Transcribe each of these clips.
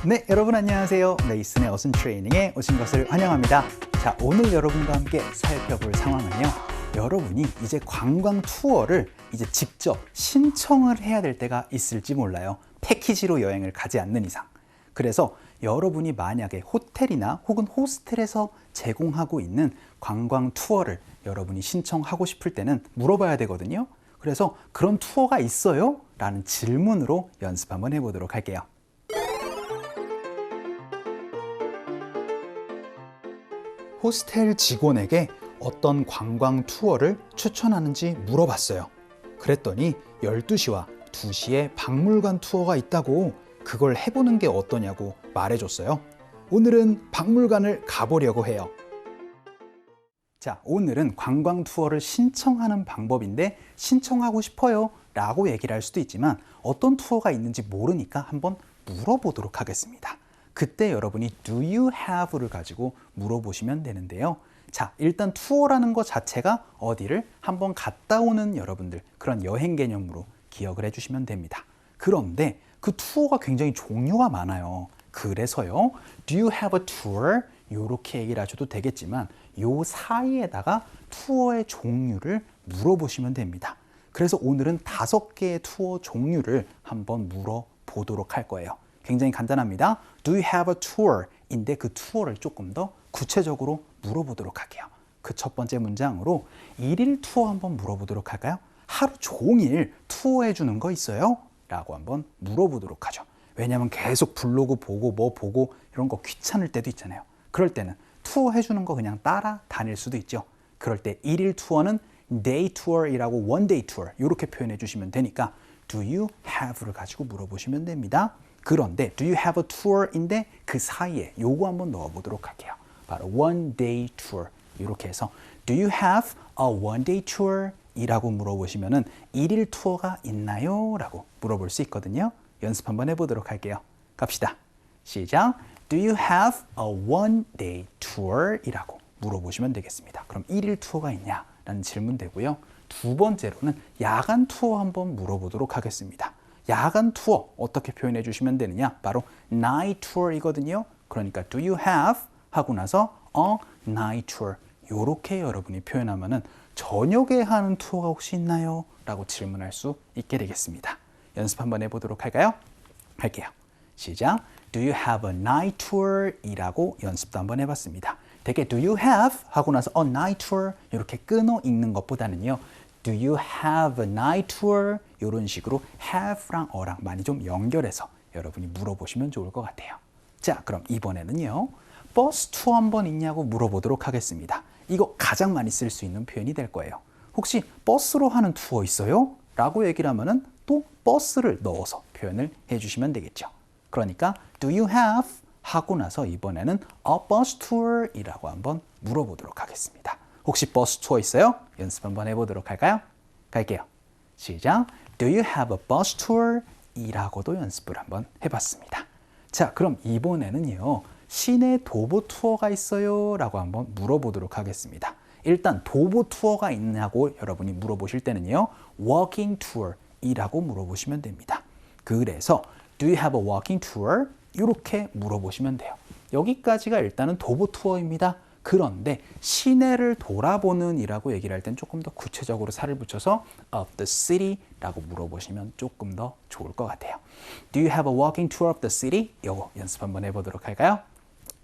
네, 여러분 안녕하세요. 레이슨의 어순 트레이닝에 오신 것을 환영합니다. 자, 오늘 여러분과 함께 살펴볼 상황은요. 여러분이 이제 관광 투어를 이제 직접 신청을 해야 될 때가 있을지 몰라요. 패키지로 여행을 가지 않는 이상. 그래서 여러분이 만약에 호텔이나 혹은 호스텔에서 제공하고 있는 관광 투어를 여러분이 신청하고 싶을 때는 물어봐야 되거든요. 그래서 그런 투어가 있어요? 라는 질문으로 연습 한번 해보도록 할게요. 호스텔 직원에게 어떤 관광 투어를 추천하는지 물어봤어요. 그랬더니 12시와 2시에 박물관 투어가 있다고 그걸 해보는 게 어떠냐고 말해줬어요. 오늘은 박물관을 가보려고 해요. 자, 오늘은 관광 투어를 신청하는 방법인데 신청하고 싶어요 라고 얘기를 할 수도 있지만 어떤 투어가 있는지 모르니까 한번 물어보도록 하겠습니다. 그때 여러분이 do you have를 가지고 물어보시면 되는데요. 자, 일단 투어라는 것 자체가 어디를 한번 갔다 오는 여러분들, 그런 여행 개념으로 기억을 해주시면 됩니다. 그런데 그 투어가 굉장히 종류가 많아요. 그래서요, do you have a tour? 이렇게 얘기를 하셔도 되겠지만 요 사이에다가 투어의 종류를 물어보시면 됩니다. 그래서 오늘은 5개의 투어 종류를 한번 물어보도록 할 거예요. 굉장히 간단합니다. Do you have a tour? 인데 그 투어를 조금 더 구체적으로 물어보도록 할게요. 그 첫 번째 문장으로 1일 투어 한번 물어보도록 할까요? 하루 종일 투어해 주는 거 있어요? 라고 한번 물어보도록 하죠. 왜냐하면 계속 블로그 보고 뭐 보고 이런 거 귀찮을 때도 있잖아요. 그럴 때는 투어 해주는 거 그냥 따라 다닐 수도 있죠. 그럴 때 1일 투어는 day tour이라고 one day tour 이렇게 표현해 주시면 되니까 do you have를 가지고 물어보시면 됩니다. 그런데 do you have a tour인데 그 사이에 요거 한번 넣어보도록 할게요. 바로 one day tour 이렇게 해서 do you have a one day tour? 이라고 물어보시면은 1일 투어가 있나요? 라고 물어볼 수 있거든요. 연습 한번 해보도록 할게요. 갑시다. 시작. Do you have a one day tour? 이라고 물어보시면 되겠습니다. 그럼 1일 투어가 있냐? 라는 질문 되고요. 두 번째로는 야간 투어 한번 물어보도록 하겠습니다. 야간 투어 어떻게 표현해 주시면 되느냐? 바로 night tour이거든요. 그러니까 do you have 하고 나서 a night tour 이렇게 여러분이 표현하면은 저녁에 하는 투어가 혹시 있나요? 라고 질문할 수 있게 되겠습니다. 연습 한번 해보도록 할까요? 할게요. 시작. Do you have a night tour? 이라고 연습도 한번 해봤습니다. 되게 do you have 하고 나서 a night tour 이렇게 끊어 읽는 것보다는요. Do you have a night tour? 이런 식으로 have랑 a랑 많이 좀 연결해서 여러분이 물어보시면 좋을 것 같아요. 자, 그럼 이번에는요. 버스 투어 한번 있냐고 물어보도록 하겠습니다. 이거 가장 많이 쓸 수 있는 표현이 될 거예요. 혹시 버스로 하는 투어 있어요? 라고 얘기를 하면은 또 버스를 넣어서 표현을 해주시면 되겠죠. 그러니까 do you have 하고 나서 이번에는 a bus tour 이라고 한번 물어보도록 하겠습니다. 혹시 버스 투어 있어요? 연습 한번 해보도록 할까요? 갈게요. 시작. Do you have a bus tour? 이라고도 연습을 한번 해봤습니다. 자, 그럼 이번에는요. 시내 도보 투어가 있어요? 라고 한번 물어보도록 하겠습니다. 일단 도보 투어가 있냐고 여러분이 물어보실 때는요. walking tour 이라고 물어보시면 됩니다. 그래서 do you have a walking tour? 이렇게 물어보시면 돼요. 여기까지가 일단은 도보 투어입니다. 그런데 시내를 돌아보는 이라고 얘기를 할 땐 조금 더 구체적으로 살을 붙여서 of the city 라고 물어보시면 조금 더 좋을 것 같아요. Do you have a walking tour of the city? 이거 연습 한번 해보도록 할까요?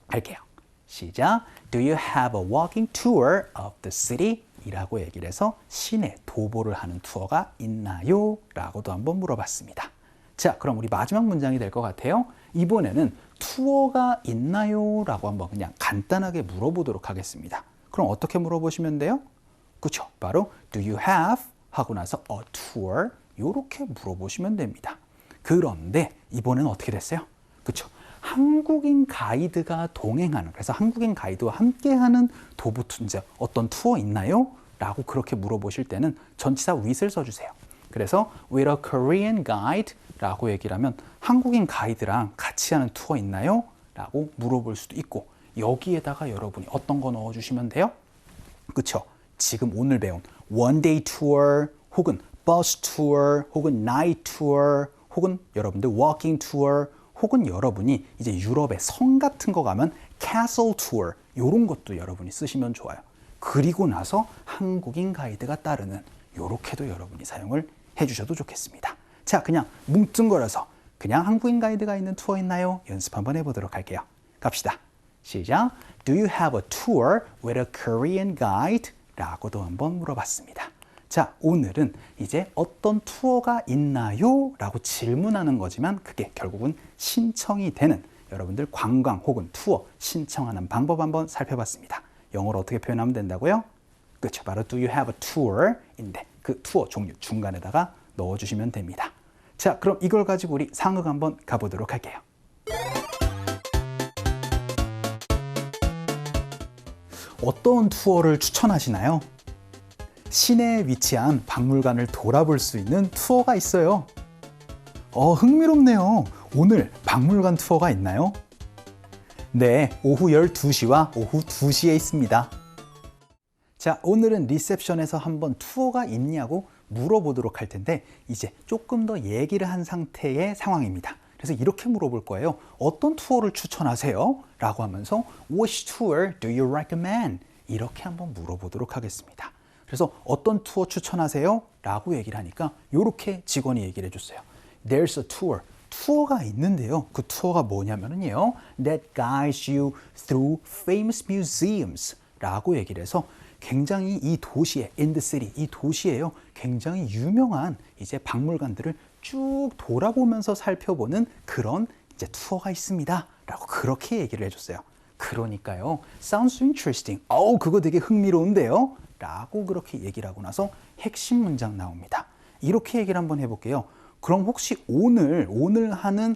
할게요. 시작. Do you have a walking tour of the city? 이라고 얘기를 해서 시내 도보를 하는 투어가 있나요? 라고도 한번 물어봤습니다. 자, 그럼 우리 마지막 문장이 될 것 같아요. 이번에는 투어가 있나요? 라고 한번 그냥 간단하게 물어보도록 하겠습니다. 그럼 어떻게 물어보시면 돼요? 그렇죠. 바로 do you have 하고 나서 a tour 이렇게 물어보시면 됩니다. 그런데 이번에는 어떻게 됐어요? 그렇죠. 한국인 가이드가 동행하는, 그래서 한국인 가이드와 함께하는 도보 이제 어떤 투어 있나요? 라고 그렇게 물어보실 때는 전치사 with을 써주세요. 그래서 with a Korean guide 라고 얘기를 하면 한국인 가이드랑 같이 하는 투어 있나요? 라고 물어볼 수도 있고 여기에다가 여러분이 어떤 거 넣어주시면 돼요? 그쵸? 지금 오늘 배운 one day tour 혹은 bus tour 혹은 night tour 혹은 여러분들 walking tour 혹은 여러분이 이제 유럽의 성 같은 거 가면 castle tour 이런 것도 여러분이 쓰시면 좋아요. 그리고 나서 한국인 가이드가 따르는 요렇게도 여러분이 사용을 해주셔도 좋겠습니다. 자, 그냥 뭉뚱그려서 그냥 한국인 가이드가 있는 투어 있나요? 연습 한번 해보도록 할게요. 갑시다. 시작. Do you have a tour with a Korean guide? 라고도 한번 물어봤습니다. 자, 오늘은 이제 어떤 투어가 있나요? 라고 질문하는 거지만 그게 결국은 신청이 되는 여러분들 관광 혹은 투어 신청하는 방법 한번 살펴봤습니다. 영어로 어떻게 표현하면 된다고요? 그렇죠. 바로 do you have a tour인데 그 투어 종류 중간에다가 넣어주시면 됩니다. 자, 그럼 이걸 가지고 우리 상황 한번 가보도록 할게요. 어떤 투어를 추천하시나요? 시내에 위치한 박물관을 돌아볼 수 있는 투어가 있어요. 흥미롭네요. 오늘 박물관 투어가 있나요? 네, 오후 12시와 오후 2시에 있습니다. 자, 오늘은 리셉션에서 한번 투어가 있냐고 물어보도록 할 텐데 이제 조금 더 얘기를 한 상태의 상황입니다. 그래서 이렇게 물어볼 거예요. 어떤 투어를 추천하세요? 라고 하면서 Which tour do you recommend? 이렇게 한번 물어보도록 하겠습니다. 그래서 어떤 투어 추천하세요? 라고 얘기를 하니까 이렇게 직원이 얘기를 해줬어요. There's a tour. 투어가 있는데요. 그 투어가 뭐냐면요. That guides you through famous museums 라고 얘기를 해서 굉장히 이 도시에, in the city, 이 도시에요. 굉장히 유명한 이제 박물관들을 쭉 돌아보면서 살펴보는 그런 이제 투어가 있습니다. 라고 그렇게 얘기를 해줬어요. 그러니까요. Sounds interesting. 그거 되게 흥미로운데요. 라고 그렇게 얘기를 하고 나서 핵심 문장 나옵니다. 이렇게 얘기를 한번 해볼게요. 그럼 혹시 오늘 하는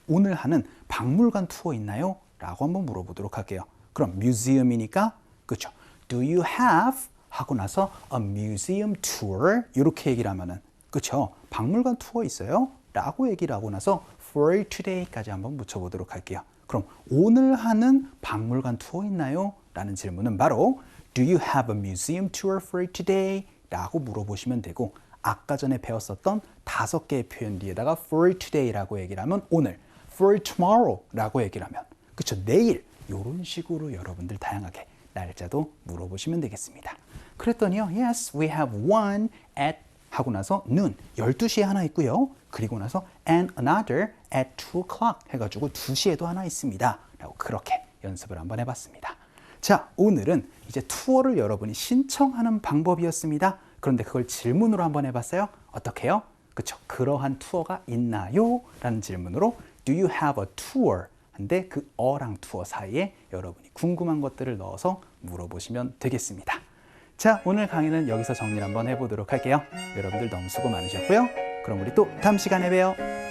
오늘 하는 박물관 투어 있나요? 라고 한번 물어보도록 할게요. 그럼 museum이니까 그렇죠. Do you have 하고 나서 a museum tour 이렇게 얘기를 하면은 그렇죠. 박물관 투어 있어요? 라고 얘기를 하고 나서 for today까지 한번 붙여보도록 할게요. 그럼 오늘 하는 박물관 투어 있나요? 라는 질문은 바로 Do you have a museum tour for today? 라고 물어보시면 되고 아까 전에 배웠었던 5개의 표현 뒤에다가 for today라고 얘기를 하면 오늘, for tomorrow라고 얘기를 하면 그렇죠. 내일 이런 식으로 여러분들 다양하게 날짜도 물어보시면 되겠습니다. 그랬더니요. Yes, we have one at 하고 나서 noon 12시에 하나 있고요. 그리고 나서 and another at 2 o'clock 해가지고 2시에도 하나 있습니다. 라고 그렇게 연습을 한번 해봤습니다. 자, 오늘은 이제 투어를 여러분이 신청하는 방법이었습니다. 그런데 그걸 질문으로 한번 해봤어요. 어떻게 해요? 그렇죠. 그러한 투어가 있나요? 라는 질문으로 Do you have a tour? 근데 그 어랑 투어 사이에 여러분이 궁금한 것들을 넣어서 물어보시면 되겠습니다. 자, 오늘 강의는 여기서 정리를 한번 해보도록 할게요. 여러분들 너무 수고 많으셨고요. 그럼 우리 또 다음 시간에 봬요.